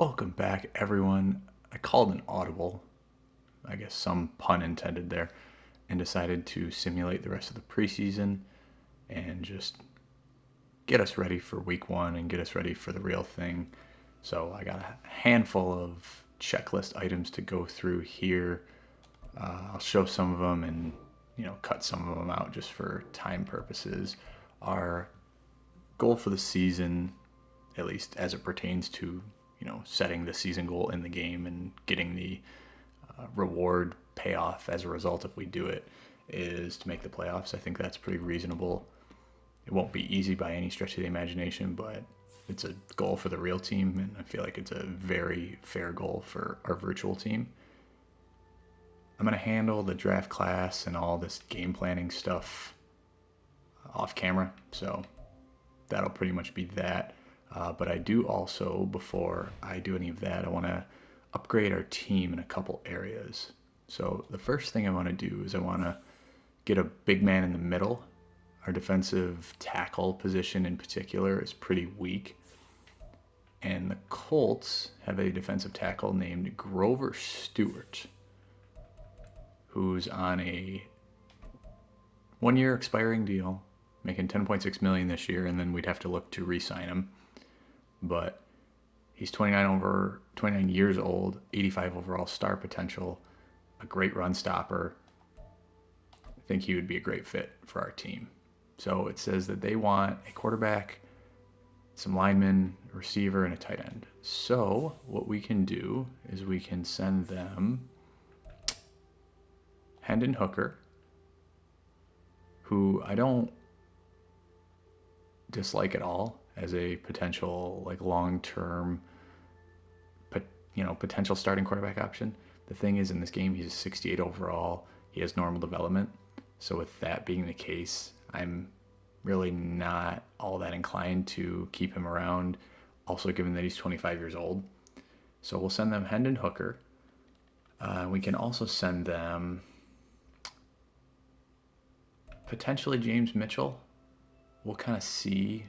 Welcome back, everyone. I called an audible, I guess some pun intended there, and decided to simulate the rest of the preseason and just get us ready for week one and get us ready for the real thing. So I got a handful of checklist items to go through here. I'll show some of them and cut some of them out just for time purposes. Our goal for the season, at least as it pertains to setting the season goal in the game and getting the reward payoff as a result if we do it, is to make the playoffs. I think that's pretty reasonable. It won't be easy by any stretch of the imagination, but it's a goal for the real team, and I feel like it's a very fair goal for our virtual team. I'm going to handle the draft class and all this game planning stuff off camera, so that'll pretty much be that. But I do also, before I do any of that, I want to upgrade our team in a couple areas. So the first thing I want to do is I want to get a big man in the middle. Our defensive tackle position in particular is pretty weak. And the Colts have a defensive tackle named Grover Stewart, who's on a 1-year expiring deal, making $10.6 million this year, and then we'd have to look to re-sign him. But he's 29 years old, 85 overall star potential, a great run stopper. I think he would be a great fit for our team. So it says that they want a quarterback, some linemen, a receiver, and a tight end. So what we can do is we can send them Hendon Hooker, who I don't dislike at all as a potential long-term potential starting quarterback option. The thing is, in this game, he's a 68 overall. He has normal development. So with that being the case, I'm really not all that inclined to keep him around, also given that he's 25 years old. So we'll send them Hendon Hooker. We can also send them potentially James Mitchell. We'll kind of see.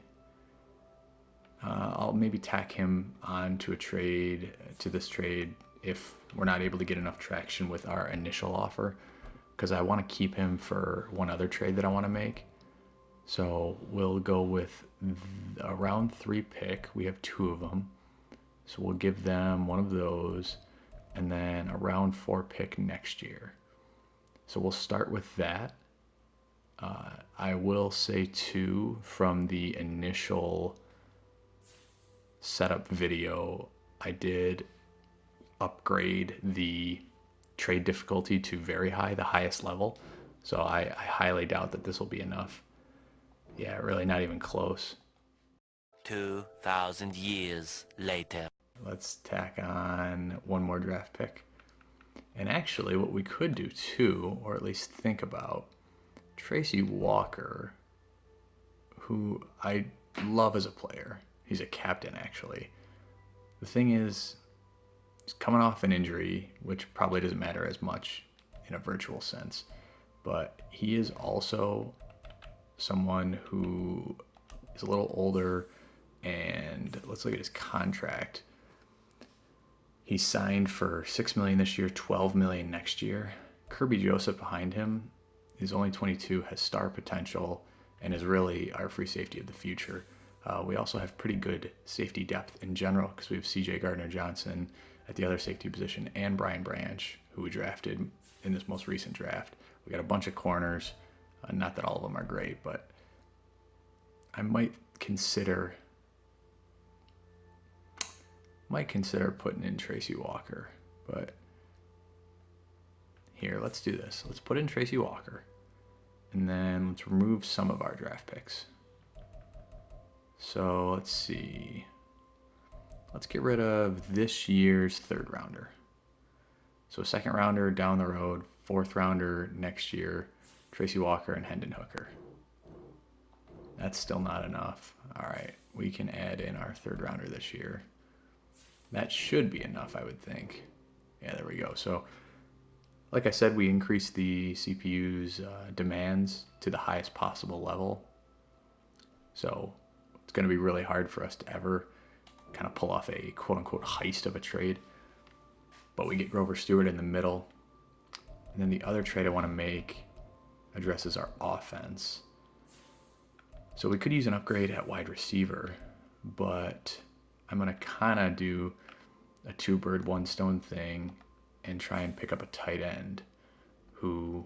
I'll maybe tack him on to this trade if we're not able to get enough traction with our initial offer, because I want to keep him for one other trade that I want to make. So we'll go with a round 3 pick. We have 2 of them. So we'll give them one of those, and then a round 4 pick next year. So we'll start with that. I will say too, from the initial setup video, I did upgrade the trade difficulty to very high, the highest level. So I highly doubt that this will be enough. Yeah, really not even close. 2,000 years later. Let's tack on one more draft pick. And actually, what we could do too, or at least think about, Tracy Walker, who I love as a player. He's a captain, actually. The thing is, he's coming off an injury, which probably doesn't matter as much in a virtual sense. But he is also someone who is a little older, and let's look at his contract. He's signed for $6 million this year, $12 million next year. Kirby Joseph behind him is only 22, has star potential, and is really our free safety of the future. We also have pretty good safety depth in general because we have C.J. Gardner-Johnson at the other safety position and Brian Branch, who we drafted in this most recent draft. We got a bunch of corners. Not that all of them are great, but I might consider putting in Tracy Walker. But here, let's do this. Let's put in Tracy Walker, and then let's remove some of our draft picks. So let's see. Let's get rid of this year's 3rd rounder. So 2nd rounder down the road, 4th rounder next year, Tracy Walker and Hendon Hooker. That's still not enough. All right, we can add in our 3rd rounder this year. That should be enough, I would think. Yeah, there we go. So like I said, we increased the CPU's demands to the highest possible level. So it's going to be really hard for us to ever kind of pull off a quote-unquote heist of a trade. But we get Grover Stewart in the middle. And then the other trade I want to make addresses our offense. So we could use an upgrade at wide receiver, but I'm going to kind of do a two-bird, one-stone thing and try and pick up a tight end who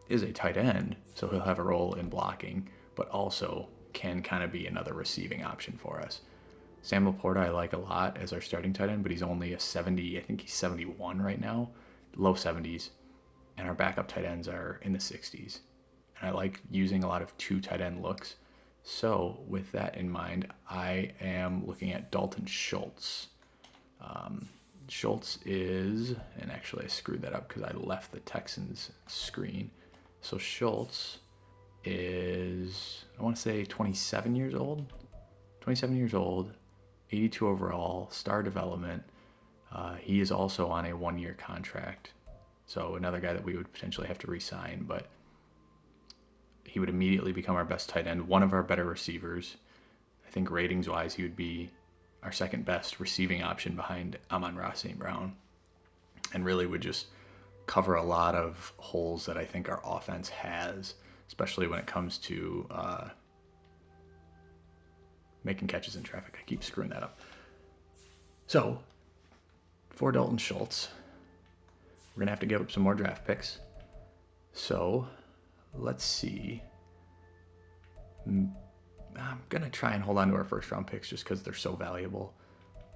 is a tight end, so he'll have a role in blocking, but also can kind of be another receiving option for us. Sam Laporta I like a lot as our starting tight end, but he's only a 70, I think he's 71 right now, low 70s, and our backup tight ends are in the 60s. And I like using a lot of two tight end looks. So with that in mind, I am looking at Dalton Schultz. Schultz is, and actually I screwed that up because I left the Texans screen. So Schultz is, I want to say 27 years old. 27 years old, 82 overall, star development. He is also on a one-year contract. So another guy that we would potentially have to re-sign, but he would immediately become our best tight end, one of our better receivers. I think ratings-wise, he would be our second best receiving option behind Amon-Ra St. Brown, and really would just cover a lot of holes that I think our offense has, especially when it comes to making catches in traffic. I keep screwing that up. So, for Dalton Schultz, we're going to have to give up some more draft picks. So, let's see. I'm going to try and hold on to our first round picks just because they're so valuable.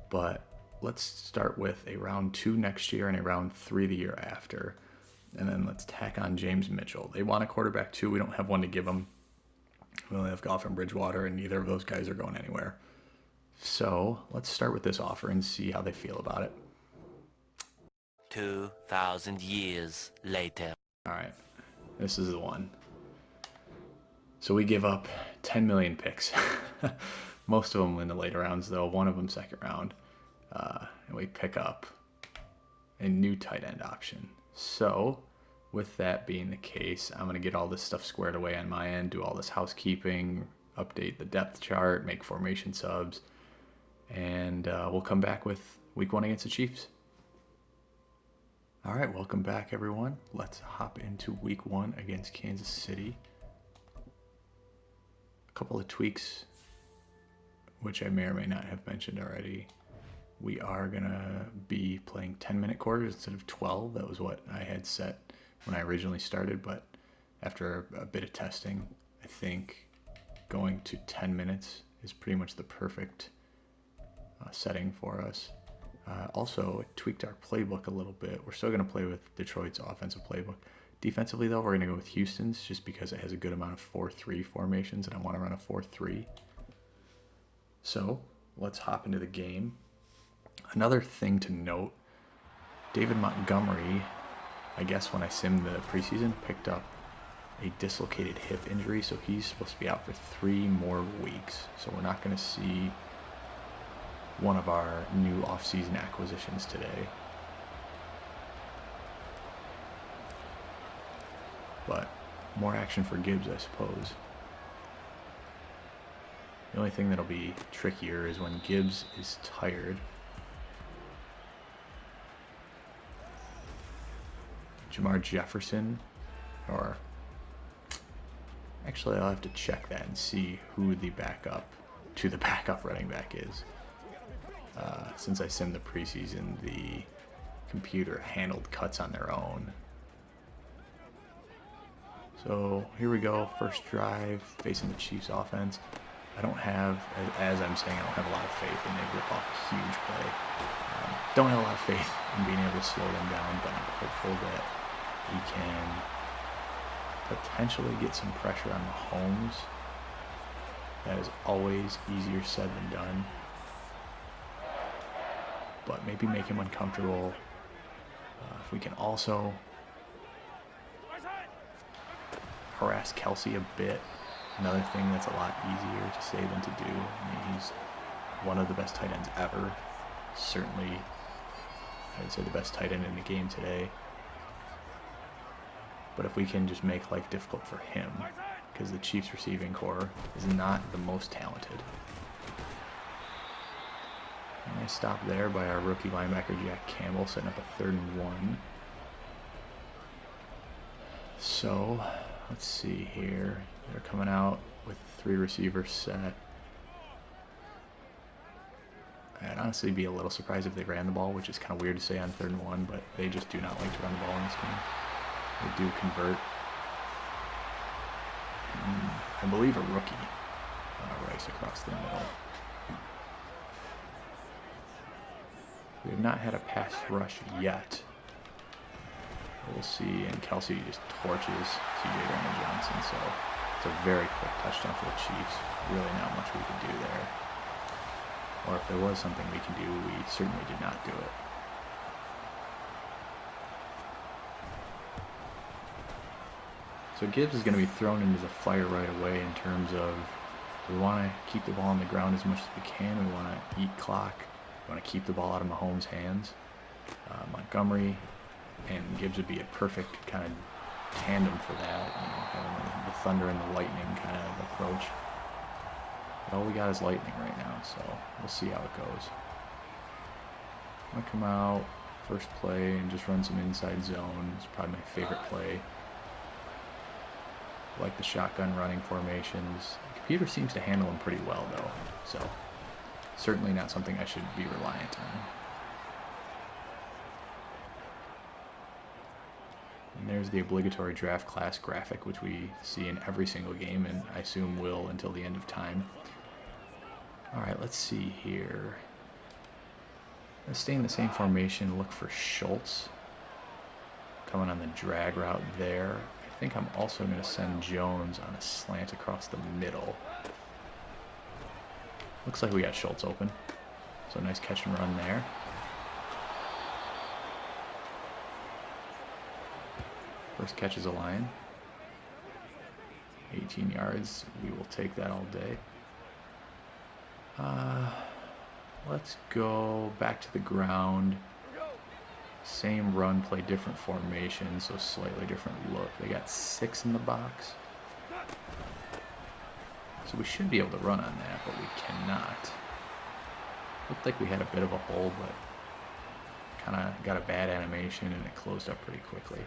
But let's start with a round 2 next year and a round 3 the year after. And then let's tack on James Mitchell. They want a quarterback too. We don't have one to give them. We only have Goff and Bridgewater, and neither of those guys are going anywhere. So let's start with this offer and see how they feel about it. 2,000 years later. All right, this is the one. So we give up 10 million picks. Most of them in the later rounds, though. One of them second round. And we pick up a new tight end option. So with that being the case, I'm going to get all this stuff squared away on my end, do all this housekeeping, update the depth chart, make formation subs, and we'll come back with week 1 against the Chiefs. All right, welcome back, everyone. Let's hop into week 1 against Kansas City. A couple of tweaks, which I may or may not have mentioned already. We are going to be playing 10-minute quarters instead of 12. That was what I had set when I originally started, but after a bit of testing, I think going to 10 minutes is pretty much the perfect setting for us. Also, it tweaked our playbook a little bit. We're still going to play with Detroit's offensive playbook. Defensively, though, we're going to go with Houston's just because it has a good amount of 4-3 formations, and I want to run a 4-3. So let's hop into the game. Another thing to note, David Montgomery, I guess when I simmed the preseason, picked up a dislocated hip injury, so he's supposed to be out for 3 more weeks. So we're not going to see one of our new off-season acquisitions today. But more action for Gibbs, I suppose. The only thing that'll be trickier is when Gibbs is tired. Jamar Jefferson, or actually I'll have to check that and see who the backup running back is. Since I simmed the preseason, the computer handled cuts on their own. So here we go, first drive facing the Chiefs offense. I don't have, as I'm saying, I don't have a lot of faith in they rip off a huge play. Don't have a lot of faith in being able to slow them down, but I'm hopeful that we can potentially get some pressure on Mahomes. That is always easier said than done. But maybe make him uncomfortable. If we can also harass Kelsey a bit, another thing that's a lot easier to say than to do. I mean, he's one of the best tight ends ever. Certainly, I would say the best tight end in the game today. But if we can just make life difficult for him, because the Chiefs receiving core is not the most talented. Nice stop there by our rookie linebacker Jack Campbell, setting up a 3rd and 1. So, let's see here. They're coming out with 3 receivers set. I'd honestly be a little surprised if they ran the ball, which is kind of weird to say on 3rd and 1, but they just do not like to run the ball in this game. They do convert. I believe a rookie Rice across the middle. We have not had a pass rush yet. We'll see, and Kelsey just torches TJ Johnson, so it's a very quick touchdown for the Chiefs. Really not much we can do there. Or if there was something we can do, we certainly did not do it. So Gibbs is going to be thrown into the fire right away in terms of we want to keep the ball on the ground as much as we can. We want to eat clock. We want to keep the ball out of Mahomes' hands. Montgomery and Gibbs would be a perfect kind of tandem for that, you know, having the thunder and the lightning kind of approach. But all we got is lightning right now, so we'll see how it goes. I'm going to come out, first play, and just run some inside zone. It's probably my favorite play. I like the shotgun running formations. The computer seems to handle them pretty well, though, so certainly not something I should be reliant on. And there's the obligatory draft class graphic, which we see in every single game, and I assume will until the end of time. Alright, let's see here. Let's stay in the same formation, look for Schultz. Coming on the drag route there. I think I'm also going to send Jones on a slant across the middle. Looks like we got Schultz open. So nice catch and run there. First catch is a line. 18 yards. We will take that all day. Let's go back to the ground. Same run, play different formation, so slightly different look. They got 6 in the box. So we should be able to run on that, but we cannot. Looked like we had a bit of a hole, but kind of got a bad animation and it closed up pretty quickly.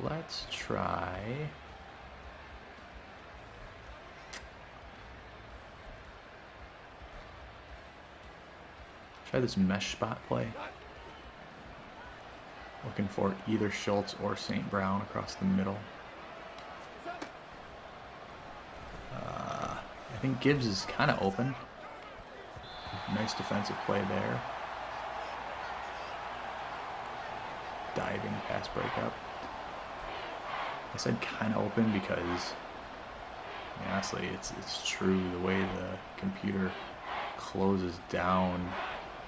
Let's try... Try this mesh spot play. Looking for either Schultz or St. Brown across the middle. I think Gibbs is kind of open. Nice defensive play there. Diving pass breakup. I said kind of open because, I mean, honestly, it's true. The way the computer closes down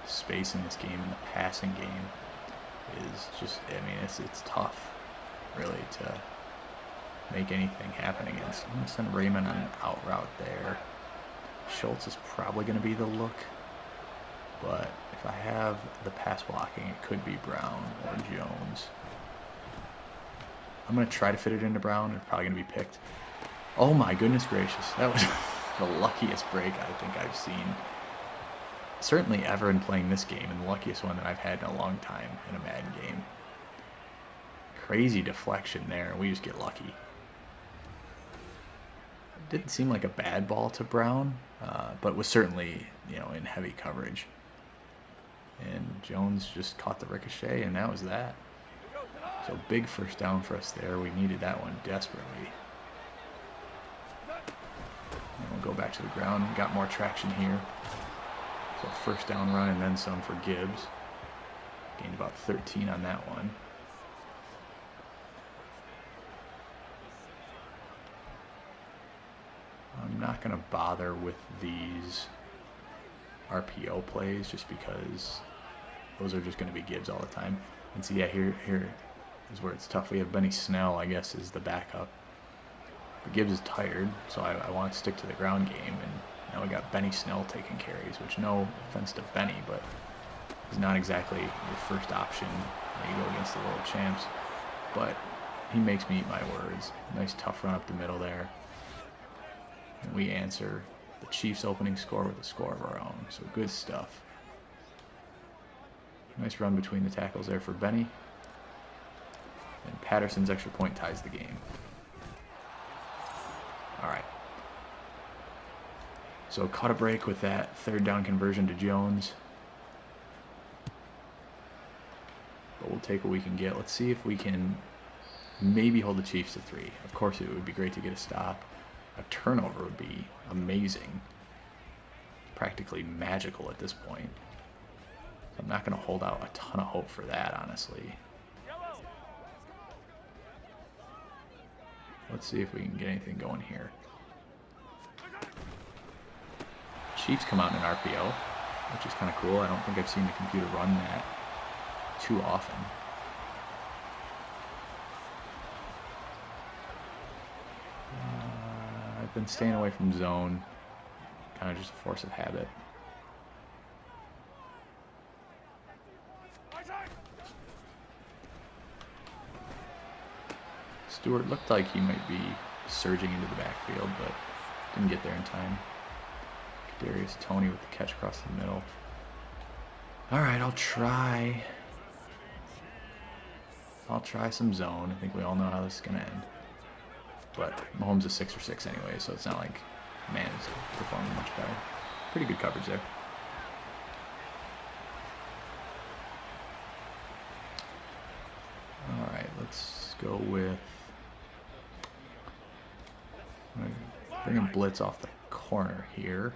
space in this game, in the passing game, is just, I mean, it's tough, really, to make anything happen against. I'm going to send Raymond on an out route there. Schultz is probably going to be the look, but if I have the pass blocking, it could be Brown or Jones. I'm going to try to fit it into Brown. It's probably going to be picked. Oh my goodness gracious. That was the luckiest break I think I've seen. Certainly ever in playing this game, and the luckiest one that I've had in a long time in a Madden game. Crazy deflection there, and we just get lucky. It didn't seem like a bad ball to Brown, but was certainly, you know, in heavy coverage. And Jones just caught the ricochet, and that was that. So big first down for us there. We needed that one desperately. And we'll go back to the ground. Got more traction here. So first down run and then some for Gibbs. Gained about 13 on that one. I'm not going to bother with these RPO plays just because those are just going to be Gibbs all the time. And so yeah, here is where it's tough. We have Benny Snell, I guess, is the backup. But Gibbs is tired, so I want to stick to the ground game. And now we got Benny Snell taking carries, which, no offense to Benny, but he's not exactly your first option when you go against the world champs. But he makes me eat my words. Nice tough run up the middle there. And we answer the Chiefs' opening score with a score of our own. So good stuff. Nice run between the tackles there for Benny. And Patterson's extra point ties the game. Alright. So caught a break with that third down conversion to Jones. But we'll take what we can get. Let's see if we can maybe hold the Chiefs to 3. Of course, it would be great to get a stop. A turnover would be amazing. Practically magical at this point. So I'm not going to hold out a ton of hope for that, honestly. Let's see if we can get anything going here. Chiefs come out in an RPO, which is kind of cool. I don't think I've seen the computer run that too often. I've been staying away from zone, kind of just a force of habit. Stewart looked like he might be surging into the backfield, but didn't get there in time. Kadarius Toney with the catch across the middle. Alright, I'll try some zone. I think we all know how this is going to end. But Mahomes is 6 or 6 anyway, so it's not like man is performing much better. Pretty good coverage there. Alright, let's go with... I'm going to bring a blitz off the corner here.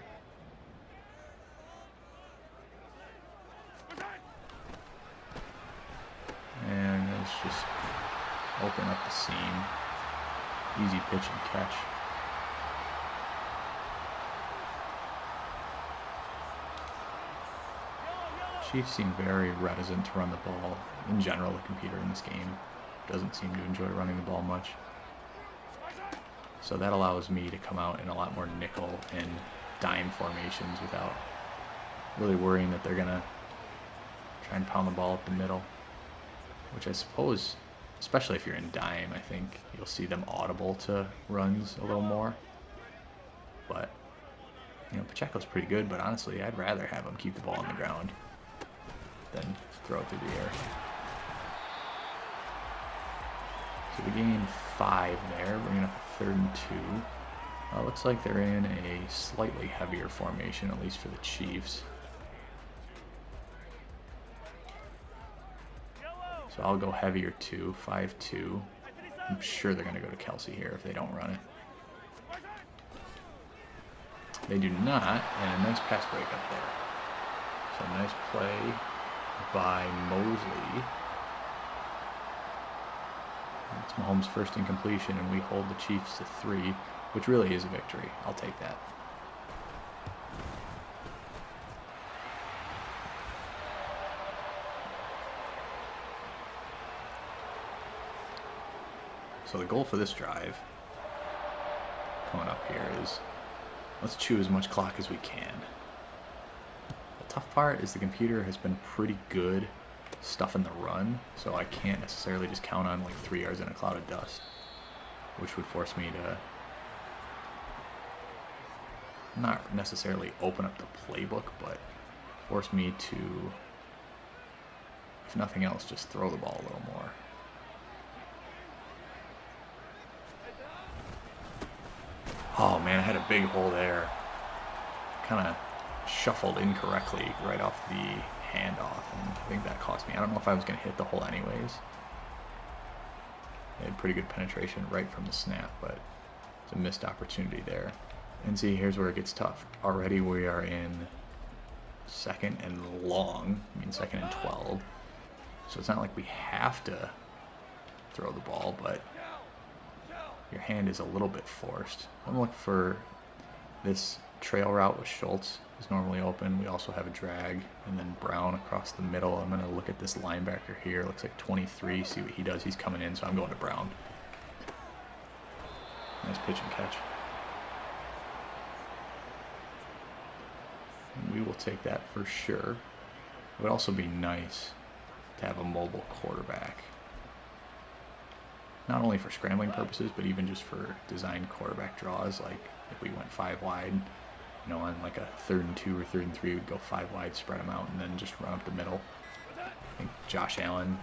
And let's just open up the seam. Easy pitch and catch. Chiefs seem very reticent to run the ball. In general, the computer in this game doesn't seem to enjoy running the ball much. So that allows me to come out in a lot more nickel and dime formations without really worrying that they're going to try and pound the ball up the middle. Which I suppose, especially if you're in dime, I think you'll see them audible to runs a little more. But, you know, Pacheco's pretty good, but honestly, I'd rather have him keep the ball on the ground than throw it through the air. So we gain 5 there, bringing up a 3rd and 2. Looks like they're in a slightly heavier formation, at least for the Chiefs. So I'll go heavier too, 5-2. I'm sure they're going to go to Kelsey here if they don't run it. They do not, and a nice pass break up there. So nice play by Mosley. It's Mahomes' first incompletion, and we hold the Chiefs to 3, which really is a victory. I'll take that. So the goal for this drive coming up here is let's chew as much clock as we can. The tough part is the computer has been pretty good stuffing the run, so I can't necessarily just count on like 3 yards in a cloud of dust, which would force me to not necessarily open up the playbook, but force me to, if nothing else, just throw the ball a little more. Oh man, I had a big hole there. Kind of shuffled incorrectly right off the handoff, and I think that cost me. I don't know if I was going to hit the hole anyways. They had pretty good penetration right from the snap, but it's a missed opportunity there. And see, here's where it gets tough. Already we are in 2nd and long, I mean 2nd and 12. So it's not like we have to throw the ball, but your hand is a little bit forced. I'm looking for this trail route with Schultz is normally open. We also have a drag, and then Brown across the middle. I'm going to look at this linebacker here. Looks like 23, see what he does. He's coming in, so I'm going to Brown. Nice pitch and catch. And we will take that for sure. It would also be nice to have a mobile quarterback. Not only for scrambling purposes, but even just for design quarterback draws. Like, if we went 5 wide. You know, on like a 3rd and 2 or 3rd and 3, we'd go 5 wide, spread them out, and then just run up the middle. I think Josh Allen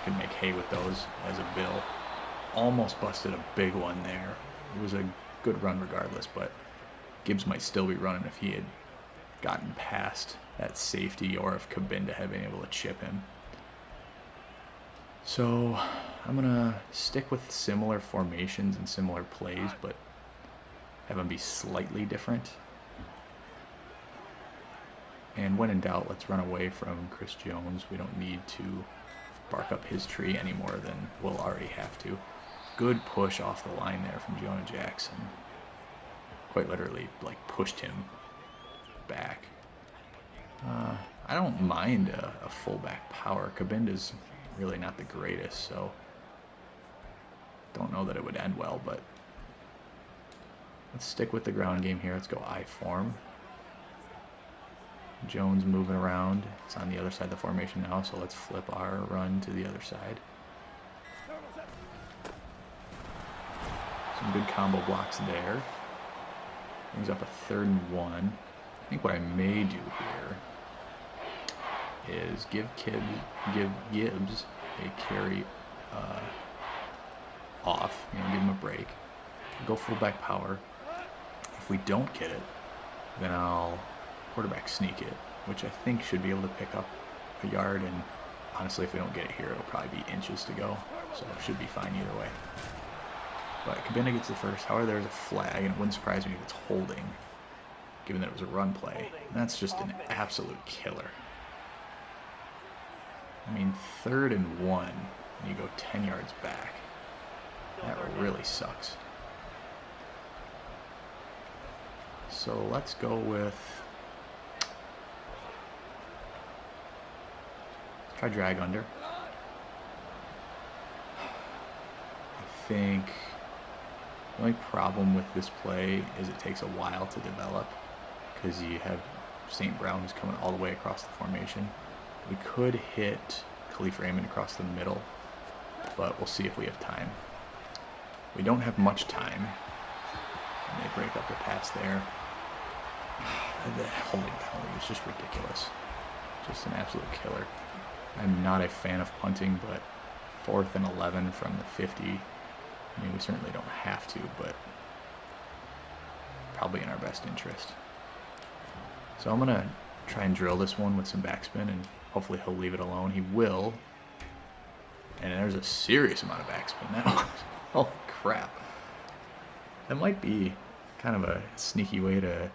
could make hay with those as a Bill. Almost busted a big one there. It was a good run regardless, but Gibbs might still be running if he had gotten past that safety, or if Cabinda had been able to chip him. So I'm going to stick with similar formations and similar plays, but have them be slightly different. And when in doubt, let's run away from Chris Jones. We don't need to bark up his tree any more than we'll already have to. Good push off the line there from Jonah Jackson. Quite literally, like, pushed him back. I don't mind a fullback power. Cabinda's really not the greatest, so don't know that it would end well, but let's stick with the ground game here. Let's go I form. Jones moving around. It's on the other side of the formation now, so let's flip our run to the other side. Some good combo blocks there. Brings up a 3rd and 1. I think what I may do here is give Gibbs a carry off, you know, give him a break. Go fullback power. If we don't get it, then I'll quarterback sneak it, which I think should be able to pick up a yard, and honestly, if we don't get it here, it'll probably be inches to go, so it should be fine either way. But Cabinda gets the first. However, there's a flag, and it wouldn't surprise me if it's holding, given that it was a run play. And that's just an absolute killer. I mean, 3rd and 1, and you go 10 yards back. That really sucks. So let's go with, let's try drag under. I think the only problem with this play is it takes a while to develop, because you have St. Brown who's coming all the way across the formation. We could hit Khalif Raymond across the middle, but we'll see if we have time. We don't have much time, and they break up the pass there. The holding penalty is just ridiculous. Just an absolute killer. I'm not a fan of punting, but 4th and 11 from the 50. I mean, we certainly don't have to, but probably in our best interest. So I'm going to try and drill this one with some backspin, and hopefully he'll leave it alone. He will. And there's a serious amount of backspin now. Oh, crap. That might be kind of a sneaky way to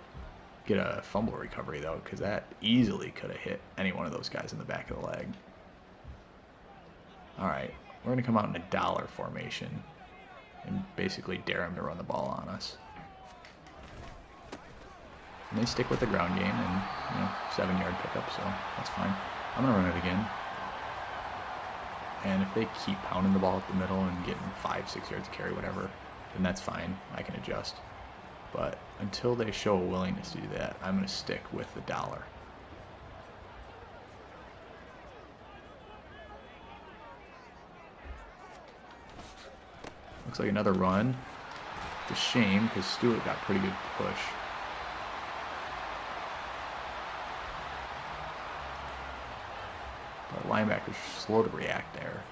get a fumble recovery, though, because that easily could have hit any one of those guys in the back of the leg. All right, we're going to come out in a dollar formation and basically dare him to run the ball on us. And they stick with the ground game, and, you know, 7-yard pickup, so that's fine. I'm going to run it again. And if they keep pounding the ball at the middle and getting 5-6 yards carry, whatever, then that's fine. I can adjust. But until they show a willingness to do that, I'm going to stick with the dollar. Looks like another run. It's a shame because Stewart got pretty good push. But linebacker's slow to react there.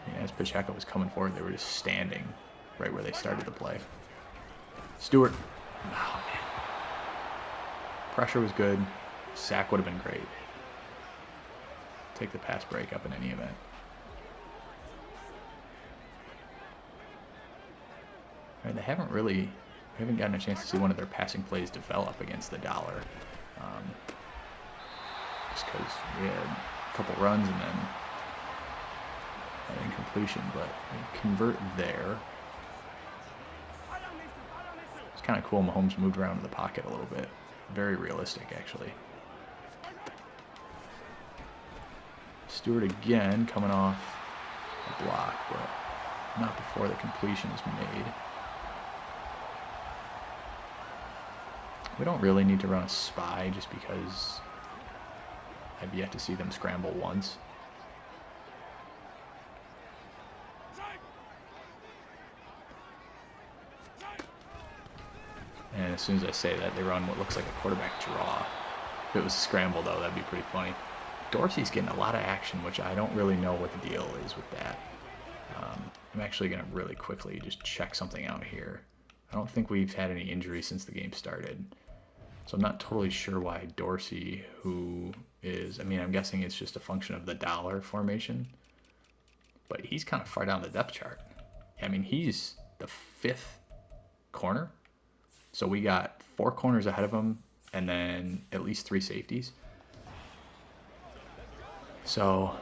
And as Pacheco was coming forward, they were just standing right where they started the play. Stewart. Oh, man. Pressure was good. Sack would have been great. Take the pass break up in any event. All right, they haven't gotten a chance to see one of their passing plays develop against the dollar. Just because we had a couple runs and then an incompletion, but they convert there. It's kind of cool. Mahomes moved around in the pocket a little bit. Very realistic, actually. Stewart again coming off a block, but not before the completion is made. We don't really need to run a spy just because I've yet to see them scramble once. as soon as I say that, they run what looks like a quarterback draw. If it was a scramble, though, that'd be pretty funny. Dorsey's getting a lot of action, which I don't really know what the deal is with that. I'm actually going to really quickly just check something out here. I don't think we've had any injuries since the game started. So I'm not totally sure why Dorsey, who is, I mean, I'm guessing it's just a function of the dollar formation. But he's kind of far down the depth chart. I mean, he's the 5th corner. So we got 4 corners ahead of him and then at least 3 safeties. So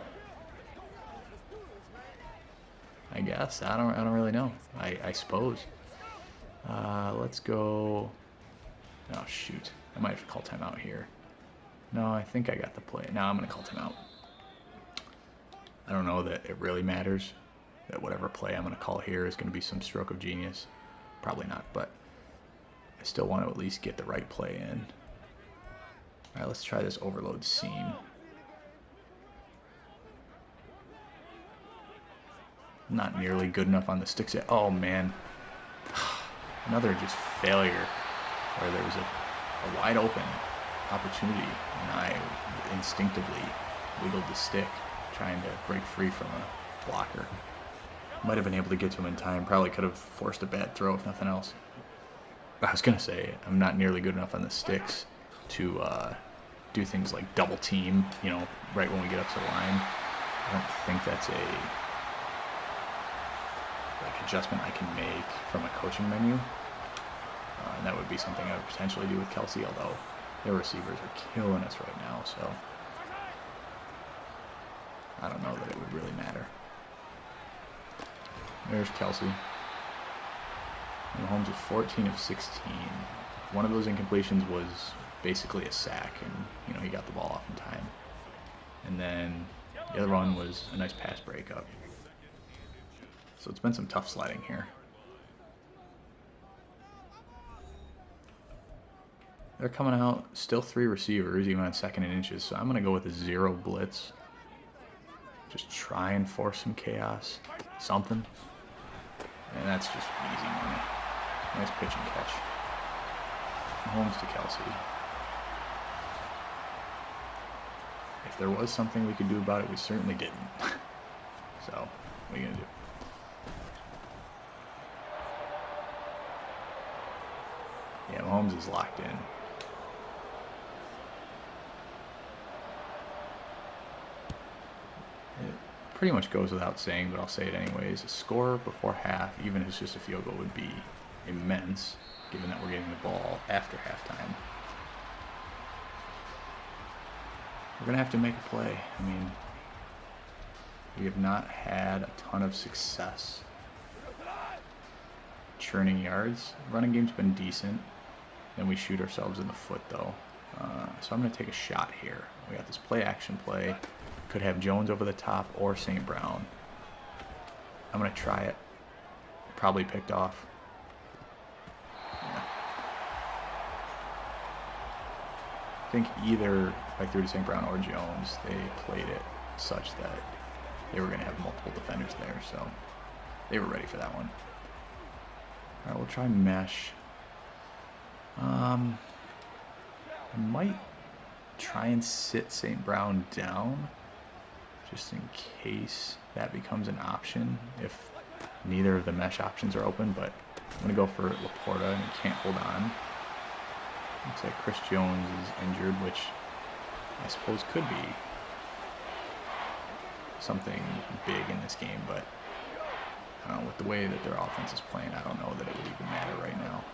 I guess I don't really know. I suppose. Let's go. Oh shoot! I might have to call timeout here. No, I think I got the play. No, I'm gonna call timeout. I don't know that it really matters that whatever play I'm gonna call here is gonna be some stroke of genius. Probably not, but I still want to at least get the right play in. All right, let's try this overload seam. Not nearly good enough on the sticks yet. Oh man, another just failure where there was a wide open opportunity and I instinctively wiggled the stick trying to break free from a blocker. Might have been able to get to him in time. Probably could have forced a bad throw if nothing else. I was gonna say I'm not nearly good enough on the sticks to do things like double team, you know, right when we get up to the line. I don't think that's a adjustment I can make from a coaching menu. And that would be something I would potentially do with Kelsey, although their receivers are killing us right now, so I don't know that it would really matter. There's Kelsey. Mahomes is 14 of 16. One of those incompletions was basically a sack, and you know he got the ball off in time. And then the other one was a nice pass breakup. So it's been some tough sledding here. They're coming out, still 3 receivers, even on 2nd and inches, so I'm going to go with a 0 blitz. Just try and force some chaos, something. And that's just easy money. Nice pitch and catch. Mahomes to Kelsey. If there was something we could do about it, we certainly didn't. So, what are you going to do? Yeah, Mahomes is locked in. It pretty much goes without saying, but I'll say it anyways. A score before half, even if it's just a field goal, would be immense, given that we're getting the ball after halftime. We're going to have to make a play. I mean, we have not had a ton of success churning yards. Running game's been decent. Then we shoot ourselves in the foot, though. So I'm going to take a shot here. We got this play-action play. Could have Jones over the top or St. Brown. I'm going to try it. Probably picked off. Yeah. I think either if I threw to St. Brown or Jones, they played it such that they were going to have multiple defenders there. So they were ready for that one. All right, we'll try mesh. I might try and sit St. Brown down just in case that becomes an option if neither of the mesh options are open, but I'm going to go for Laporta and he can't hold on. Looks like Chris Jones is injured, which I suppose could be something big in this game, but I don't know, with the way that their offense is playing, I don't know that it would even matter right now.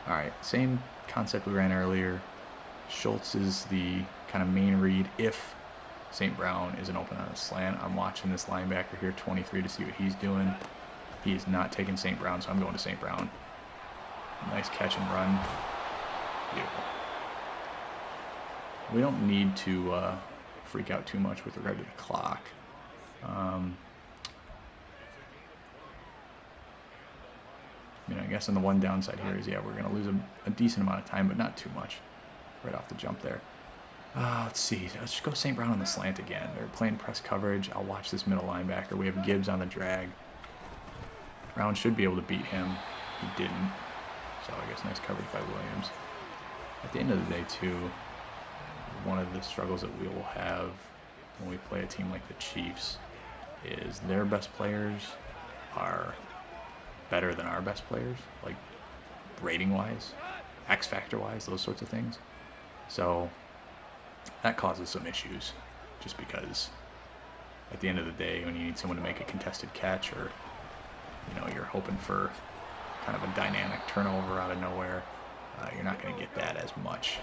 Alright, same concept we ran earlier. Schultz is the kind of main read if St. Brown isn't open on a slant. I'm watching this linebacker here, 23, to see what he's doing. He is not taking St. Brown, so I'm going to St. Brown. Nice catch and run. Beautiful. We don't need to freak out too much with regard to the clock. You know, I guess on the one downside here is, yeah, we're going to lose a decent amount of time, but not too much right off the jump there. Let's see. Let's just go St. Brown on the slant again. They're playing press coverage. I'll watch this middle linebacker. We have Gibbs on the drag. Brown should be able to beat him. He didn't. So I guess nice coverage by Williams. At the end of the day, too, one of the struggles that we will have when we play a team like the Chiefs is their best players are better than our best players, like rating-wise, X-factor-wise, those sorts of things. So that causes some issues, just because at the end of the day, when you need someone to make a contested catch, or you're hoping for kind of a dynamic turnover out of nowhere, you're not going to get that as much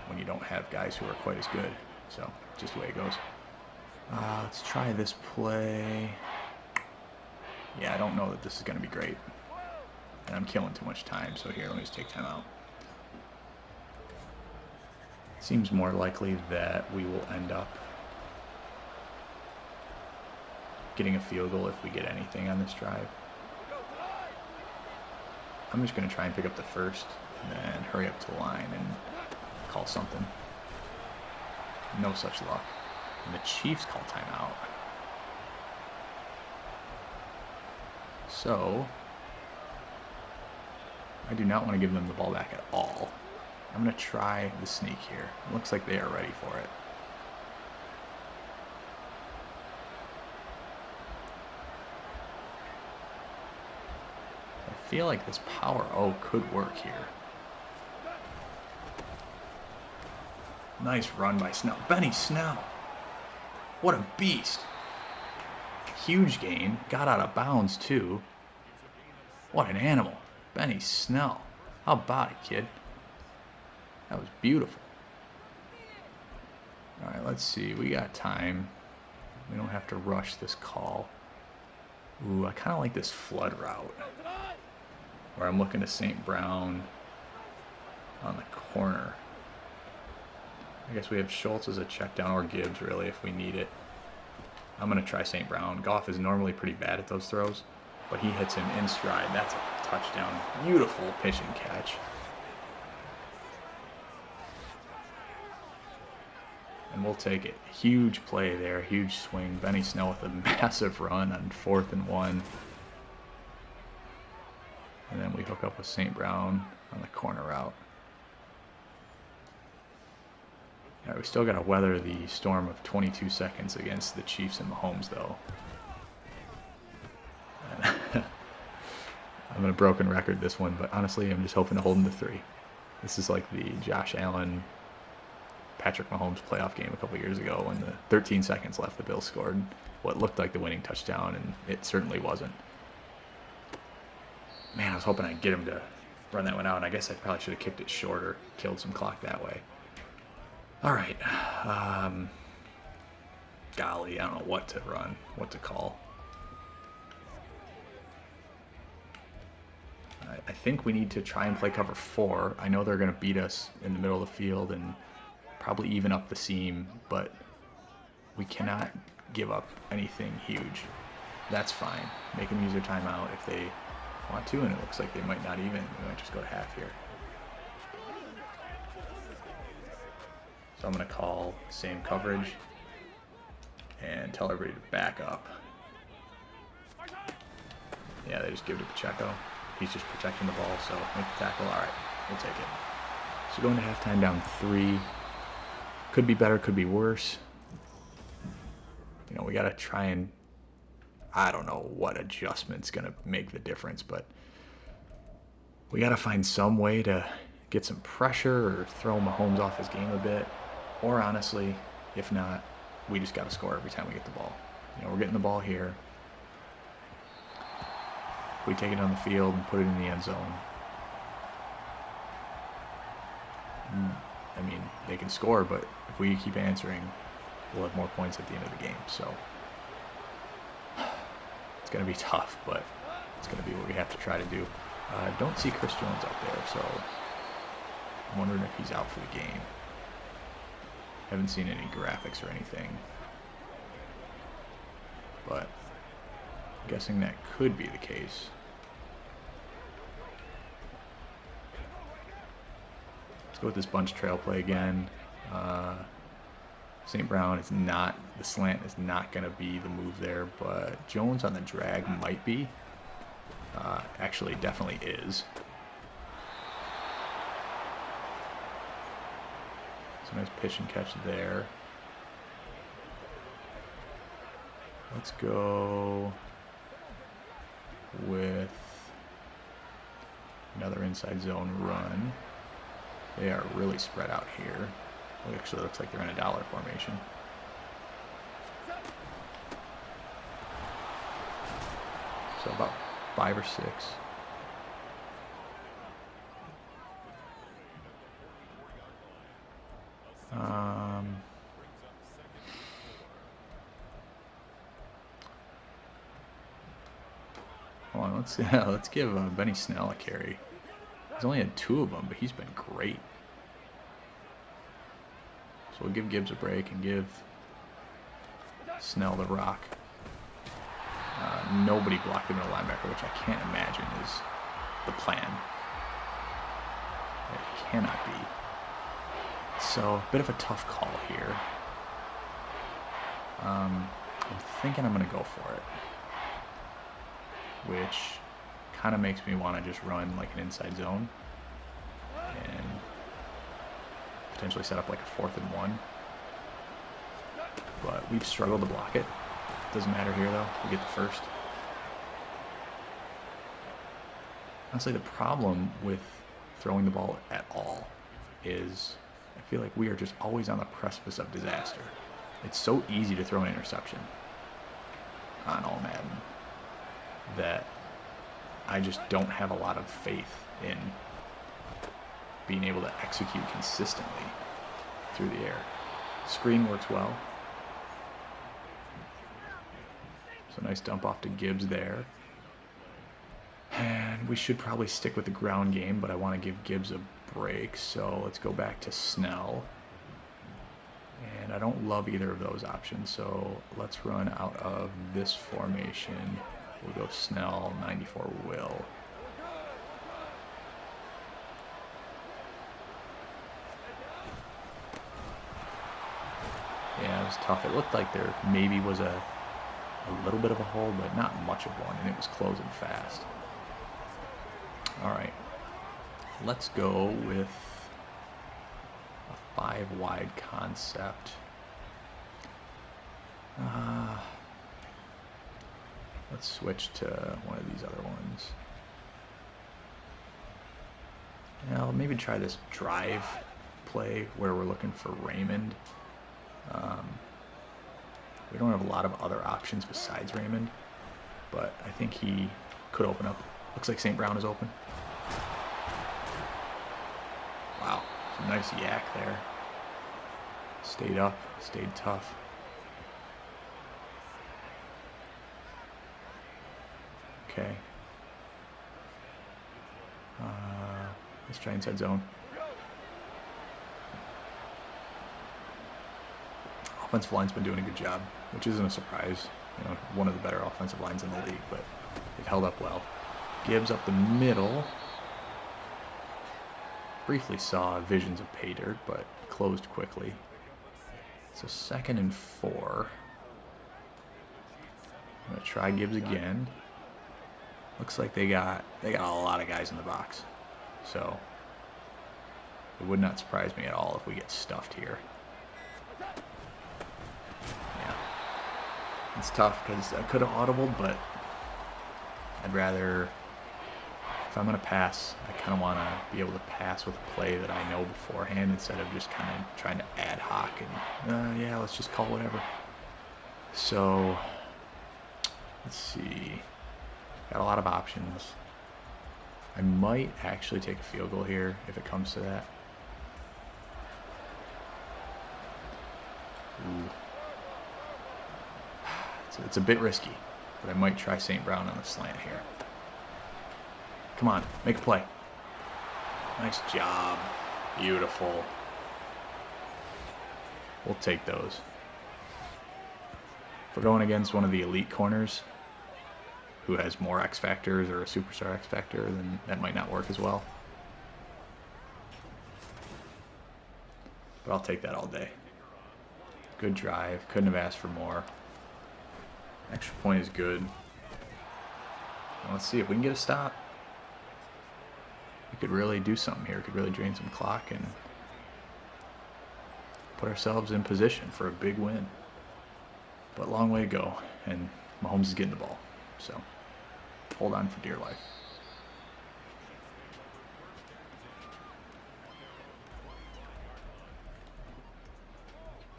when you don't have guys who are quite as good. So just the way it goes. Let's try this play. Yeah, I don't know that this is going to be great, and I'm killing too much time. So here, let me just take time out. Seems more likely that we will end up getting a field goal if we get anything on this drive. I'm just going to try and pick up the first and then hurry up to the line and call something. No such luck. And the Chiefs call timeout. So I do not want to give them the ball back at all. I'm going to try the sneak here. It looks like they are ready for it. I feel like this power O could work here. Nice run by Snell. Benny Snell. What a beast. Huge gain. Got out of bounds, too. What an animal. Benny Snell. How about it, kid? That was beautiful. All right, let's see. We got time. We don't have to rush this call. Ooh, I kind of like this flood route, where I'm looking to St. Brown on the corner. I guess we have Schultz as a check down, or Gibbs, really, if we need it. I'm going to try St. Brown. Goff is normally pretty bad at those throws, but he hits him in stride. That's a touchdown. Beautiful pitch and catch. And we'll take it. Huge play there. Huge swing. Benny Snell with a massive run on 4th and 1. And then we hook up with St. Brown on the corner route. All right, we still got to weather the storm of 22 seconds against the Chiefs and Mahomes, though. And I'm going to broken record this one, but honestly, I'm just hoping to hold them to 3. This is like the Josh Allen, Patrick Mahomes playoff game a couple years ago when the 13 seconds left, the Bills scored what looked like the winning touchdown, and it certainly wasn't. Man, I was hoping I'd get him to run that one out, and I guess I probably should have kicked it shorter, killed some clock that way. All right. Golly, I don't know what to run, what to call. I think we need to try and play cover 4. I know they're going to beat us in the middle of the field and probably even up the seam, but we cannot give up anything huge. That's fine. Make them use their timeout if they want to, and it looks like they might not even. We might just go to half here. So I'm going to call same coverage and tell everybody to back up. Yeah, they just give it to Pacheco. He's just protecting the ball, so make the tackle. All right, we'll take it. So going to halftime down 3. Could be better, could be worse. We got to try and, I don't know what adjustment's going to make the difference, but we got to find some way to get some pressure or throw Mahomes off his game a bit. Or honestly, if not, we just got to score every time we get the ball. We're getting the ball here. If we take it on the field and put it in the end zone, I mean, they can score, but if we keep answering, we'll have more points at the end of the game. So it's going to be tough, but it's going to be what we have to try to do. Don't see Chris Jones up there, so I'm wondering if he's out for the game. Haven't seen any graphics or anything, but I'm guessing that could be the case. Let's go with this bunch trail play again. St. Brown is not, the slant is not going to be the move there, but Jones on the drag might be. Actually, definitely is. It's a nice pitch and catch there. Let's go with another inside zone run. They are really spread out here. It actually looks like they're in a dollar formation. So about 5 or 6. Hold on, let's give Benny Snell a carry. He's only had 2 of them, but he's been great. So we'll give Gibbs a break and give Snell the rock. Nobody blocked the middle linebacker, which I can't imagine is the plan. It cannot be. So, a bit of a tough call here. I'm thinking I'm going to go for it. Which kind of makes me want to just run like an inside zone. And potentially set up like a 4th and 1. But we've struggled to block it. Doesn't matter here though. We get the first. Honestly, the problem with throwing the ball at all is I feel like we are just always on the precipice of disaster. It's so easy to throw an interception on all Madden that I just don't have a lot of faith in being able to execute consistently through the air. Screen works well. So nice dump off to Gibbs there. And we should probably stick with the ground game, but I want to give Gibbs a break. So let's go back to Snell. And I don't love either of those options, so let's run out of this formation. We'll go Snell, 94 Will. Yeah, it was tough. It looked like there maybe was a little bit of a hole, but not much of one, and it was closing fast. All right, let's go with a 5-wide concept. Let's switch to one of these other ones. Yeah, I'll maybe try this drive play where we're looking for Raymond. We don't have a lot of other options besides Raymond, but I think he could open up. Looks like St. Brown is open. Wow, some nice yak there. Stayed up, stayed tough. Okay. Let's try inside zone. Offensive line's been doing a good job, which isn't a surprise. You know, one of the better offensive lines in the league, but they've held up well. Gibbs up the middle. Briefly saw visions of pay dirt, but closed quickly. So 2nd and 4. I'm gonna try Gibbs again. Looks like they got a lot of guys in the box, so it would not surprise me at all if we get stuffed here. Yeah, it's tough because I could have audibled, but I'd rather, if I'm gonna pass, I kind of want to be able to pass with a play that I know beforehand instead of just kind of trying to ad hoc and yeah, let's just call whatever. So let's see. Got a lot of options. I might actually take a field goal here if it comes to that. Ooh. It's a bit risky, but I might try St. Brown on the slant here. Come on, make a play. Nice job. Beautiful. We'll take those. If we're going against one of the elite corners who has more X factors or a superstar X factor, then that might not work as well. But I'll take that all day. Good drive. Couldn't have asked for more. Extra point is good. Now let's see if we can get a stop. We could really do something here. We could really drain some clock and put ourselves in position for a big win. But long way to go, and Mahomes is getting the ball. So hold on for dear life.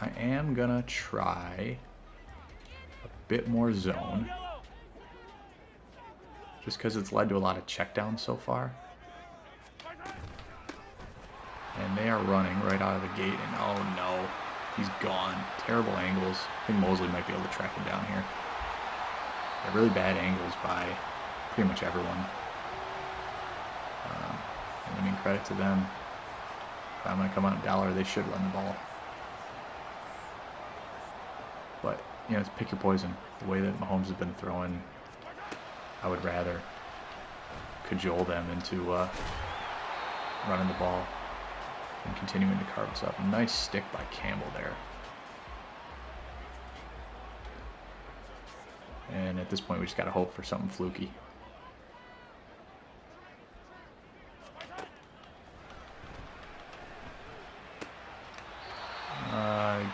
I am gonna try a bit more zone, just because it's led to a lot of checkdowns so far. And they are running right out of the gate, and oh no, he's gone. Terrible angles. I think Mosley might be able to track him down here. Yeah, really bad angles by pretty much everyone. I mean, credit to them. If I'm going to come out dollar, they should run the ball. But, you know, it's pick your poison. The way that Mahomes has been throwing, I would rather cajole them into running the ball and continuing to carve us up. Nice stick by Campbell there. And at this point, we just got to hope for something fluky.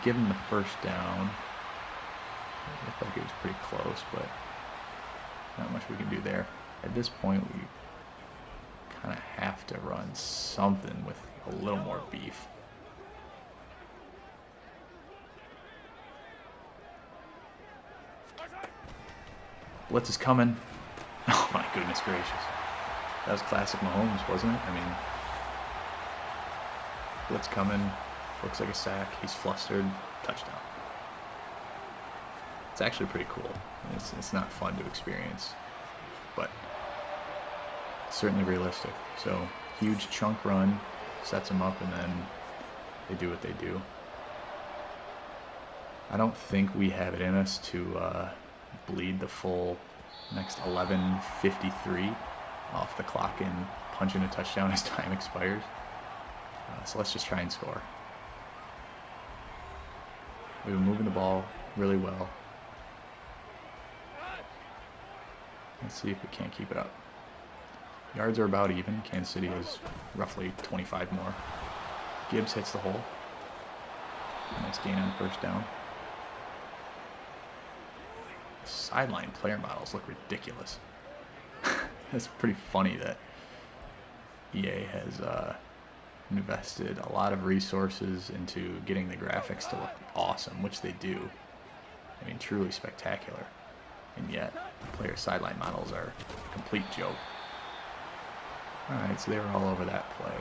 Give him the first down. It looked like it was pretty close, but not much we can do there. At this point, we kind of have to run something with a little more beef. Blitz is coming. Oh my goodness gracious. That was classic Mahomes, wasn't it? I mean, blitz coming. Looks like a sack. He's flustered. Touchdown. It's actually pretty cool. It's not fun to experience, but certainly realistic. So huge chunk run sets them up, and then they do what they do. I don't think we have it in us to bleed the full next 11:53 off the clock and punch in a touchdown as time expires. So let's just try and score. We've been moving the ball really well. Let's see if we can't keep it up. Yards are about even. Kansas City is roughly 25 more. Gibbs hits the hole. Nice gain on first down. Sideline player models look ridiculous. It's pretty funny that EA has invested a lot of resources into getting the graphics to look awesome, which they do. I mean, truly spectacular. And yet, the player sideline models are a complete joke. Alright, so they were all over that play.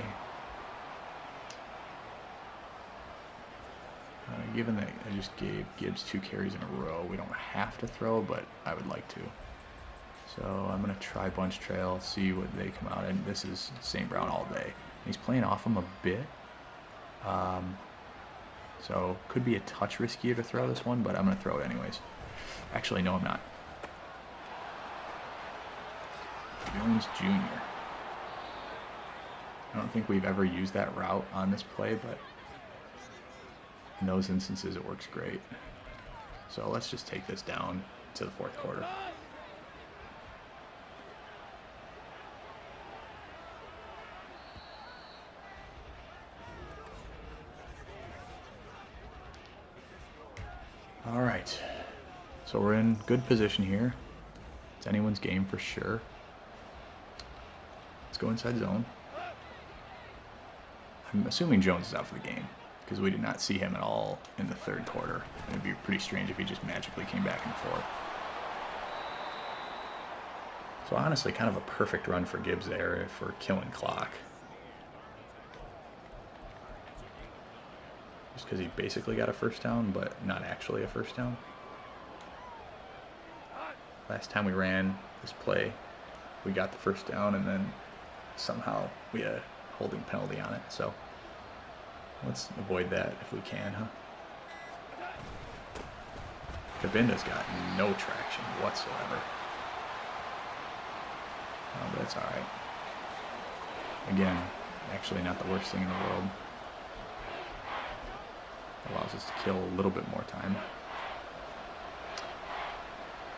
Given that I just gave Gibbs 2 carries in a row, we don't have to throw, but I would like to. So I'm going to try bunch trail, see what they come out. And this is St. Brown all day. He's playing off him a bit. So could be a touch riskier to throw this one, but I'm going to throw it anyways. Actually, no, I'm not. Jones Jr. I don't think we've ever used that route on this play, but in those instances it works great. So let's just take this down to the fourth quarter. All right, so we're in good position here. It's anyone's game for sure. Let's go inside zone. I'm assuming Jones is out for the game because we did not see him at all in the third quarter. It would be pretty strange if he just magically came back and forth. So honestly, kind of a perfect run for Gibbs there for killing clock. Just because he basically got a first down, but not actually a first down. Last time we ran this play, we got the first down, and then somehow we had a holding penalty on it. So let's avoid that if we can, huh? Cabinda's got no traction whatsoever. Oh, but it's alright. Again, actually not the worst thing in the world. Allows us to kill a little bit more time.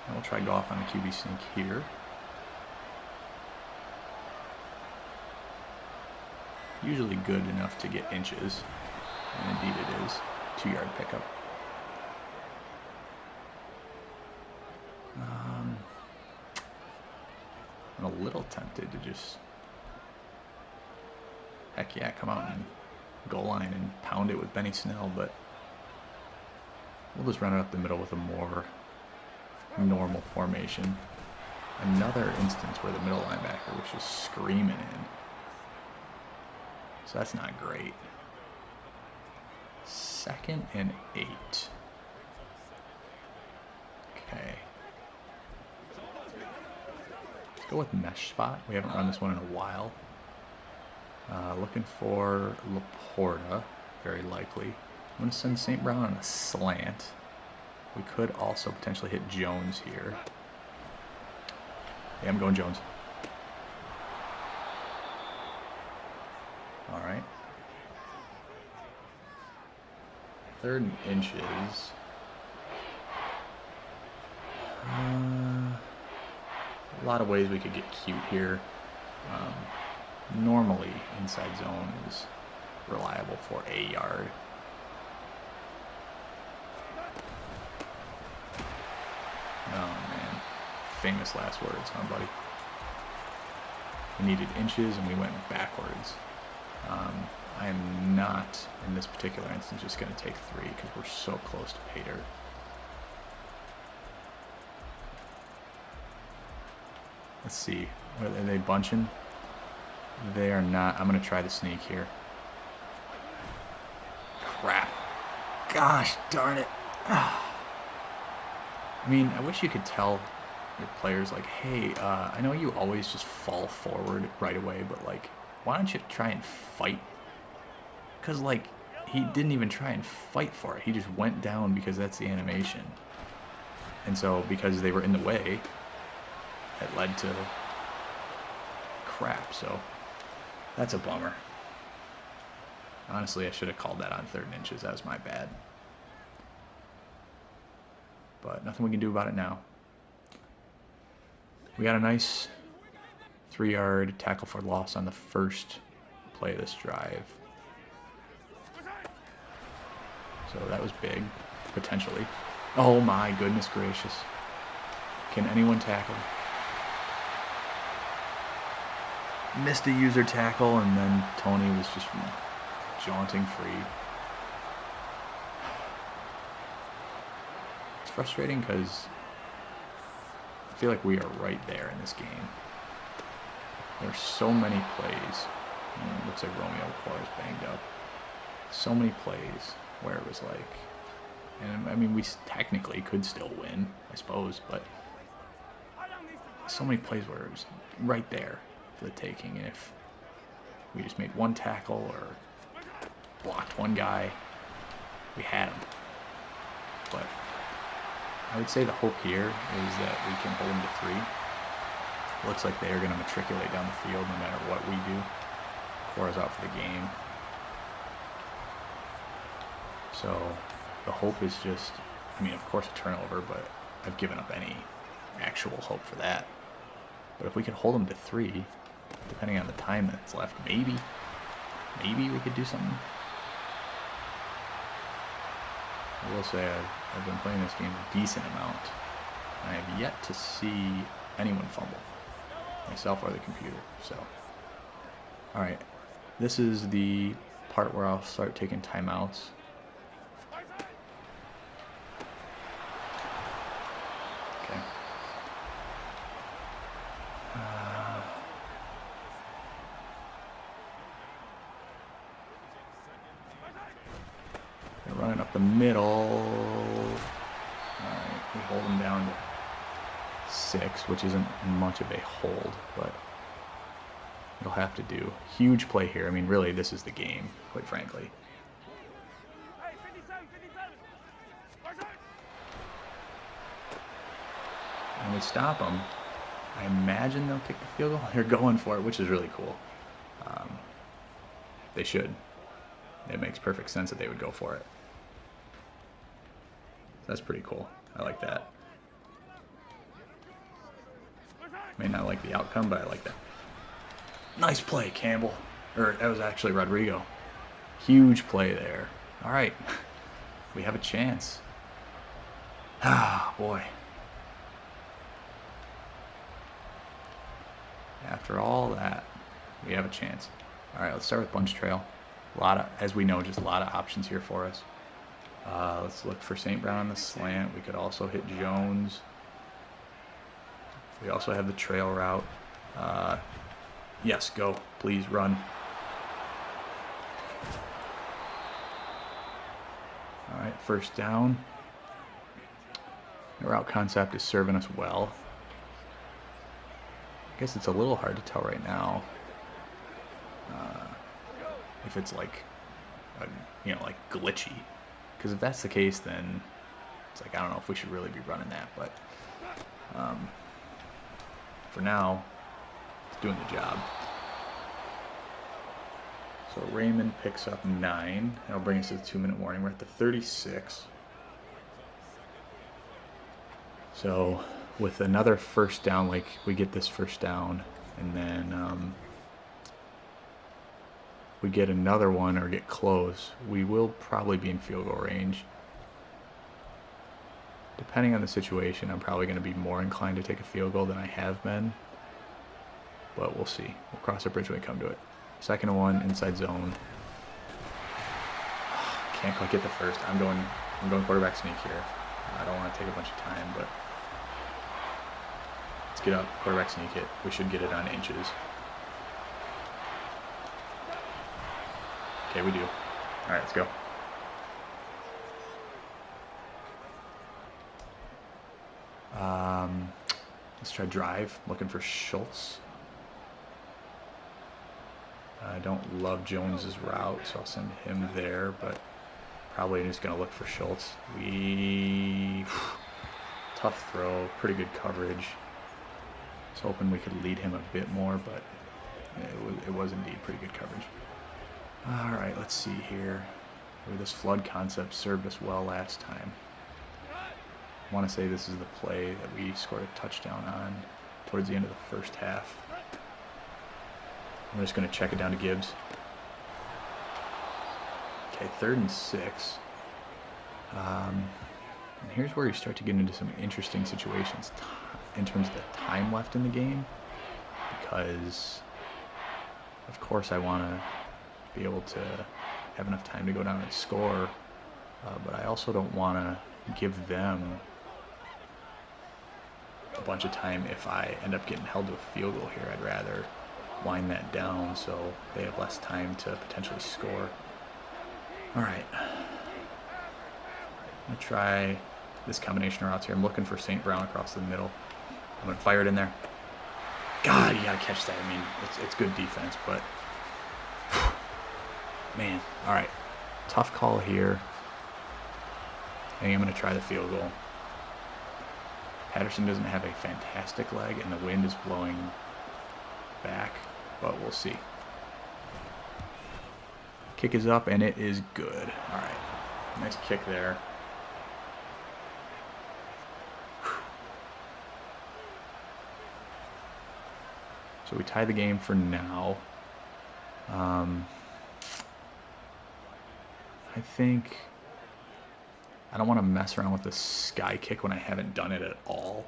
And we'll try Goff on the QB sneak here. usually good enough to get inches. And indeed it is. 2-yard pickup. I'm a little tempted to just, heck yeah, come out and goal line and pound it with Benny Snell, but we'll just run it up the middle with a more normal formation. Another instance where the middle linebacker was just screaming in. So that's not great. 2nd and 8. Okay. Let's go with mesh spot. We haven't run this one in a while. Looking for Laporta, very likely. I'm going to send St. Brown on a slant. We could also potentially hit Jones here. Yeah, I'm going Jones. All right. 3rd and inches. A lot of ways we could get cute here. Normally, inside zone is reliable for a yard. Oh, man. Famous last words, huh, buddy? We needed inches, and we went backwards. I am not, in this particular instance, just going to take 3 because we're so close to pay dirt. Let's see. Are they bunching? They are not. I'm going to try the sneak here. Crap. Gosh darn it. I mean, I wish you could tell your players, like, hey, I know you always just fall forward right away, but, like, why don't you try and fight? Because, like, he didn't even try and fight for it. He just went down because that's the animation. And so, because they were in the way, it led to crap. So, that's a bummer. Honestly, I should have called that on 3rd and inches. That was my bad. But nothing we can do about it now. We got a nice 3-yard tackle for loss on the first play of this drive. So that was big, potentially. Oh my goodness gracious. Can anyone tackle? Missed a user tackle, and then Tony was just jaunting free. It's frustrating because I feel like we are right there in this game. There's so many plays. It looks like Romeo Cora's banged up. So many plays where it was like, and I mean, we technically could still win, I suppose, but so many plays where it was right there for the taking. And if we just made one tackle or blocked one guy, we had him. But I would say the hope here is that we can hold them to 3. Looks like they are going to matriculate down the field no matter what we do. Cora's out for the game. So the hope is just, I mean, of course a turnover, but I've given up any actual hope for that. But if we could hold them to 3, depending on the time that's left, maybe we could do something. I will say I've been playing this game a decent amount. I have yet to see anyone fumble, myself or the computer. So, all right, this is the part where I'll start taking timeouts. Okay. They're running up the middle. All right, we hold them down to 6, which isn't much of a hold, but it'll have to do. Huge play here. I mean, really, this is the game, quite frankly. And we stop them. I imagine they'll kick the field goal. They're going for it, which is really cool. They should. It makes perfect sense that they would go for it. That's pretty cool. I like that. May not like the outcome, but I like that. Nice play, Campbell. Or that was actually Rodrigo. Huge play there. All right. We have a chance. Ah, boy. After all that, we have a chance. All right, let's start with bunch trail. A lot of, as we know, just a lot of options here for us. Let's look for St. Brown on the slant. We could also hit Jones. We also have the trail route. Yes, go. Please run. All right, first down. The route concept is serving us well. I guess it's a little hard to tell right now if it's like, like glitchy. Because if that's the case, then it's like, I don't know if we should really be running that. But for now, it's doing the job. So Raymond picks up 9. That'll bring us to the 2-minute warning. We're at the 36. So with another first down, like we get this first down, and then we get another one or get close, we will probably be in field goal range. Depending on the situation, I'm probably going to be more inclined to take a field goal than I have been. But we'll see. We'll cross the bridge when we come to it. 2nd and 1, inside zone. Can't quite get the first. I'm going quarterback sneak here. I don't want to take a bunch of time, but let's get up, quarterback sneak it. We should get it on inches. Okay, we do. All right, let's go. Let's try drive. Looking for Schultz. I don't love Jones's route, so I'll send him there, but probably just going to look for Schultz. Tough throw, pretty good coverage. I was hoping we could lead him a bit more, but it was indeed pretty good coverage. All right, let's see here. This flood concept served us well last time. I want to say this is the play that we scored a touchdown on towards the end of the first half. I'm just going to check it down to Gibbs. Okay, 3rd and 6. And here's where you start to get into some interesting situations in terms of the time left in the game. Because, of course, I want to be able to have enough time to go down and score. But I also don't want to give them a bunch of time if I end up getting held to a field goal here. I'd rather wind that down so they have less time to potentially score. All right. I'm going to try this combination of routes here. I'm looking for St. Brown across the middle. I'm going to fire it in there. God, you got to catch that. I mean, it's good defense, but man. All right. Tough call here. I think I'm going to try the field goal. Patterson doesn't have a fantastic leg, and the wind is blowing back, but we'll see. Kick is up, and it is good. All right. Nice kick there. So we tie the game for now. I think I don't want to mess around with the sky kick when I haven't done it at all,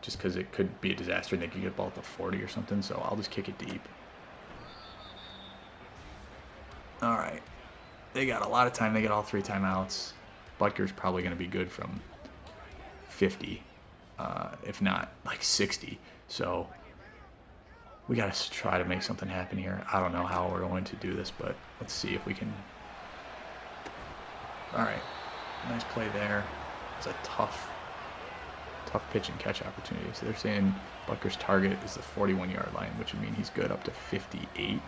just because it could be a disaster and they could get the ball at the 40 or something, so I'll just kick it deep. All right. They got a lot of time. They got all 3 timeouts. Butker's probably going to be good from 50, if not like 60. So we got to try to make something happen here. I don't know how we're going to do this, but let's see if we can. All right. Nice play there. It's a tough pitch and catch opportunity. So they're saying Butker's target is the 41-yard line, which would mean he's good up to 58.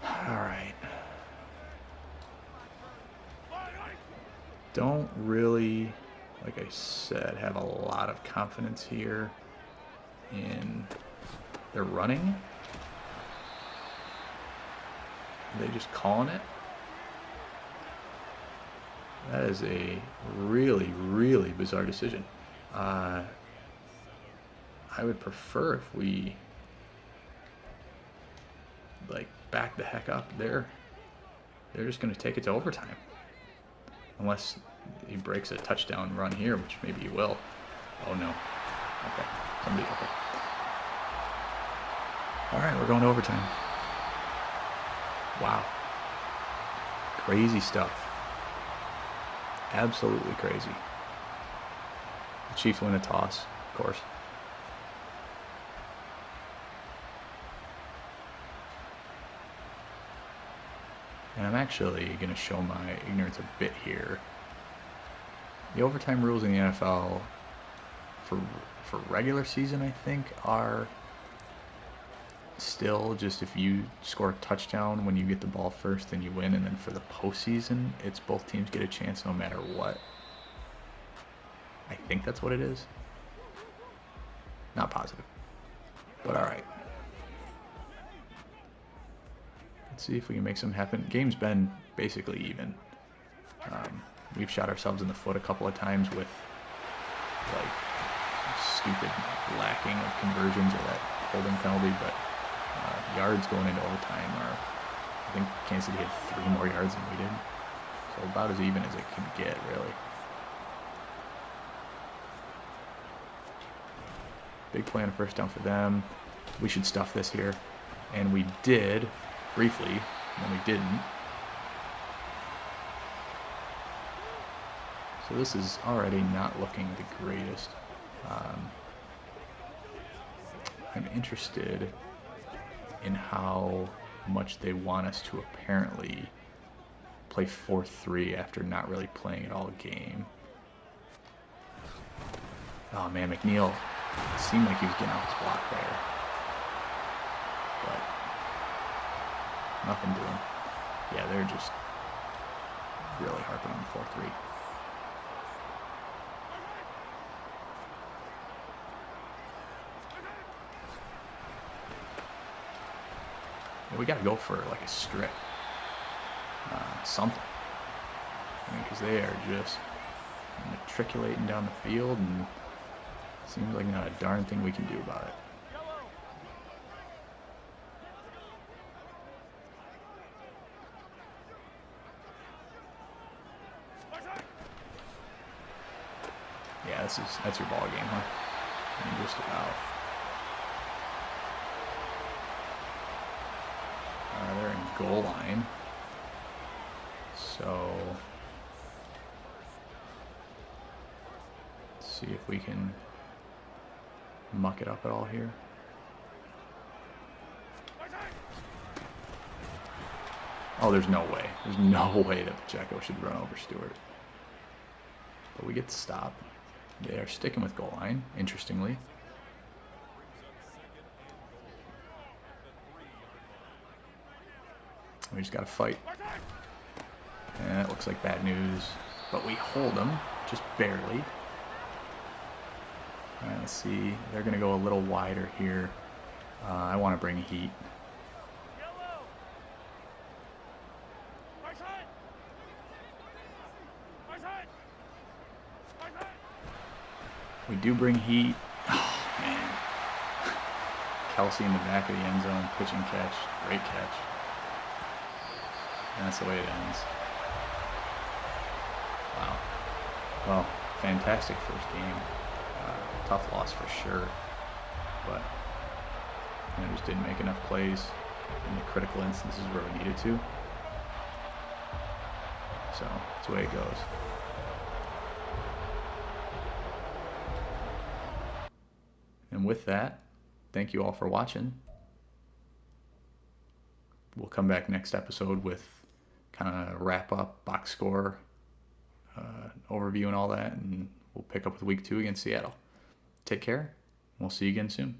All right. Don't really, like I said, have a lot of confidence here in their running. Are they just calling it? That is a really, really bizarre decision. I would prefer if we like back the heck up. They're just going to take it to overtime. Unless he breaks a touchdown run here, which maybe he will. Oh no. Okay. Somebody, okay. Alright, we're going to overtime. Wow. Crazy stuff. Absolutely crazy. The Chiefs win a toss, of course. And I'm actually going to show my ignorance a bit here. The overtime rules in the NFL for regular season, I think, are still just if you score a touchdown when you get the ball first, then you win. And then for the postseason, it's both teams get a chance no matter what. I think that's what it is. Not positive. But alright. Let's see if we can make something happen. Game's been basically even. We've shot ourselves in the foot a couple of times with like stupid lacking of conversions or that holding penalty, but yards going into overtime are, I think Kansas City had 3 more yards than we did. So about as even as it can get, really. Big play on a first down for them. We should stuff this here. And we did, briefly, and then we didn't. So this is already not looking the greatest. I'm interested in how much they want us to apparently play 4-3 after not really playing it all game. Oh man, McNeil, it seemed like he was getting off his block there. But nothing doing. Yeah, they're just really harping on the 4-3. We got to go for like a strip, something. I mean, because they are just matriculating down the field, and it seems like not a darn thing we can do about it. Yeah, that's your ball game, huh? I mean, just about. They're in goal line. So let's see if we can muck it up at all here. Oh, there's no way. There's no way that Pacheco should run over Stewart. But we get the stop. They are sticking with goal line, interestingly. We just got to fight. And it looks like bad news. But we hold them, just barely. All right, let's see. They're going to go a little wider here. I want to bring heat. We do bring heat. Oh, man. Kelsey in the back of the end zone, pitch and catch. Great catch. And that's the way it ends. Wow. Well, fantastic first game. Tough loss for sure. But I just didn't make enough plays in the critical instances where we needed to. So that's the way it goes. And with that, thank you all for watching. We'll come back next episode with kind of wrap up, box score, overview and all that, and we'll pick up with week 2 against Seattle. Take care. We'll see you again soon.